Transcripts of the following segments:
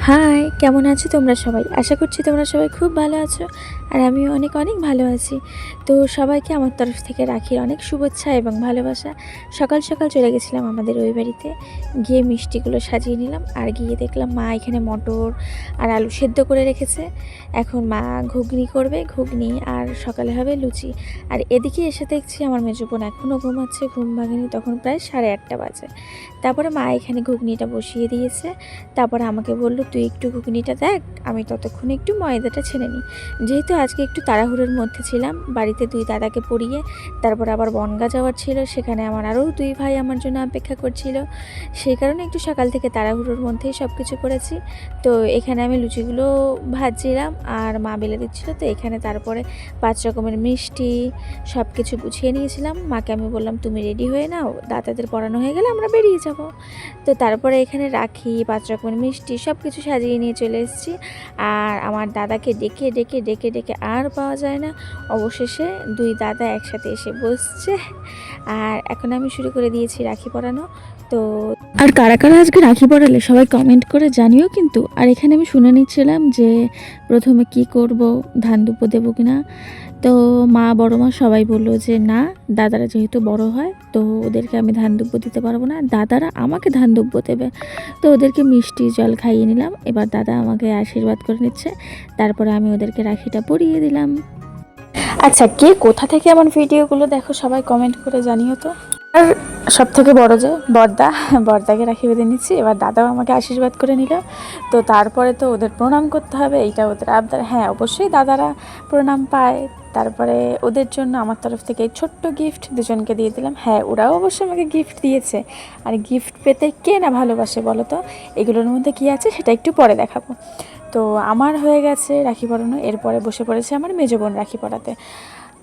High, কেমন আছো তোমরা সবাই? আশা করছি তোমরা সবাই খুব ভালো আছো আর আমিও অনেক অনেক ভালো আছি। তো সবাইকে আমার তরফ থেকে রাখির অনেক শুভেচ্ছা এবং ভালোবাসা। সকাল সকাল চলে গেছিলাম আমাদের ওই বাড়িতে, গিয়ে মিষ্টিগুলো সাজিয়ে নিলাম আর গিয়ে দেখলাম মা এখানে মটর আর আলু সেদ্ধ করে রেখেছে। এখন মা ঘুগনি করবে, ঘুগনি আর সকালে হবে লুচি। আর এদিকে এসে দেখছি আমার মেজো বোন এখনও ঘুমাচ্ছে, ঘুম ভাঙেনি, তখন প্রায় 8:30 বাজে। তারপরে মা এখানে ঘুগনিটা বসিয়ে দিয়েছে। তারপরে আমাকে বলল, তুই একটু ঘুগনিটা দেখ, আমি ততক্ষণে একটু ময়দাটা ছেড়ে নিই। যেহেতু আজকে একটু তাড়াহুড়োর মধ্যে ছিলাম, বাড়িতে 2 দাদাকে পড়িয়ে তারপর আবার বনগাঁ যাওয়ার ছিল, সেখানে আমার আরও 2 ভাই আমার জন্য অপেক্ষা করছিল। সেই কারণে একটু সকাল থেকে তাড়াহুড়োর মধ্যেই সব কিছু করেছি। তো এখানে আমি লুচিগুলো ভাজছিলাম আর মা বেলে দিচ্ছিল। তো এখানে তারপরে 5 রকমের মিষ্টি সব কিছু গুছিয়ে নিয়েছিলাম। মাকে আমি বললাম, তুমি রেডি হয়ে নাও, দাদাদের পড়ানো হয়ে গেলে আমরা বেরিয়ে যাব। তো তারপরে এখানে রাখি, 5 রকমের মিষ্টি সব কিছু সাজিয়ে নিয়ে চলে এসেছি। আর আমার দাদাকে ডেকে ডেকে ডেকে ডেকে আর পাওয়া যায় না। অবশেষে 2 দাদা একসাথে এসে বসছে আর এখন আমি শুরু করে দিয়েছি রাখি পরানো। তো আর কারা কারা আজকে রাখি পরালে সবাই কমেন্ট করে জানিও কিন্তু। আর এখানে আমি শুনে নিচ্ছিলাম যে প্রথমে কি করব, ধান দুব্বো দেবো কিনা। তো মা, বড় মা সবাই বললো যে না, দাদারা যেহেতু বড় হয় তো ওদেরকে আমি ধান দুব্বো দিতে পারবো না, দাদারা আমাকে ধান দুব্বো দেবে। তো ওদেরকে মিষ্টি জল খাইয়ে নিলাম। এবার দাদা আমাকে আশীর্বাদ করে নিচ্ছে, তারপরে আমি ওদেরকে রাখিটা পরিয়ে দিলাম। আচ্ছা, কে কোথা থেকে আমার ভিডিওগুলো দেখো সবাই কমেন্ট করে জানিও তো। আর সব থেকে বড় যে বর্দাকে রাখি বেঁধে নিচ্ছি। এবার দাদাও আমাকে আশীর্বাদ করে নিল। তো তারপরে তো ওদের প্রণাম করতে হবে, এইটা ওদের আবদার। হ্যাঁ, অবশ্যই দাদারা প্রণাম পায়। তারপরে ওদের জন্য আমার তরফ থেকে ছোট্ট গিফট দুজনকে দিয়ে দিলাম। হ্যাঁ, ওরাও অবশ্যই আমাকে গিফট দিয়েছে। আর গিফট পেতে কে না ভালোবাসে বলো তো। এগুলোর মধ্যে কী আছে সেটা একটু পরে দেখাবো। তো আমার হয়ে গেছে রাখি পরানো, এরপরে বসে পড়েছে আমার মেজো বোন রাখি পরাতে।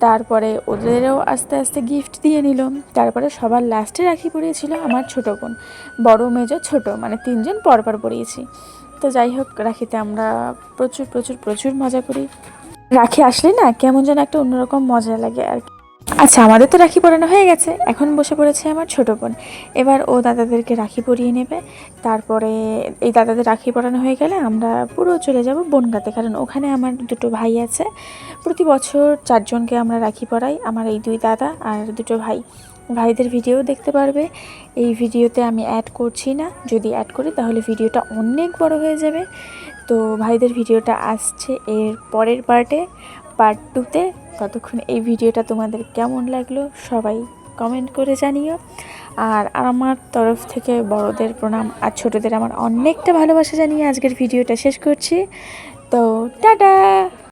তারপরে ওদেরও আস্তে আস্তে গিফট দিয়ে নিল। তারপরে সবার লাস্টে রাখি পরিয়েছিল আমার ছোটো বোন। বড়, মেজো, ছোট, মানে 3 জন পরপর পরিয়েছি। তো যাই হোক, রাখিতে আমরা প্রচুর প্রচুর প্রচুর মজা করি। রাখি আসলে না কেমন যেন একটা অন্যরকম মজা লাগে আর কি। আচ্ছা, আমাদের তো রাখি পরানো হয়ে গেছে, এখন বসে পড়েছে আমার ছোটো বোন। এবার ও দাদাদেরকে রাখি পরিয়ে নেবে। তারপরে এই দাদাদের রাখি পরানো হয়ে গেলে আমরা পুরো চলে যাব বনগাঁতে, কারণ ওখানে আমার 2 ভাই আছে। প্রতি বছর 4 জনকে আমরা রাখি পরাই, আমার এই 2 দাদা আর 2 ভাই। ভাইদের ভিডিও দেখতে পারবে। এই ভিডিওতে আমি অ্যাড করছি না, যদি অ্যাড করি তাহলে ভিডিওটা অনেক বড় হয়ে যাবে। তো ভাইদের ভিডিওটা আসছে এর পরের পার্ট 2তে। ততক্ষণ এই ভিডিওটা তোমাদের কেমন লাগলো সবাই কমেন্ট করে জানিও। আর আমার তরফ থেকে বড়দের প্রণাম আর ছোটদের আমার অনেকটা ভালোবাসা জানিয়ে আজকের ভিডিওটা শেষ করছি। তো টাটা।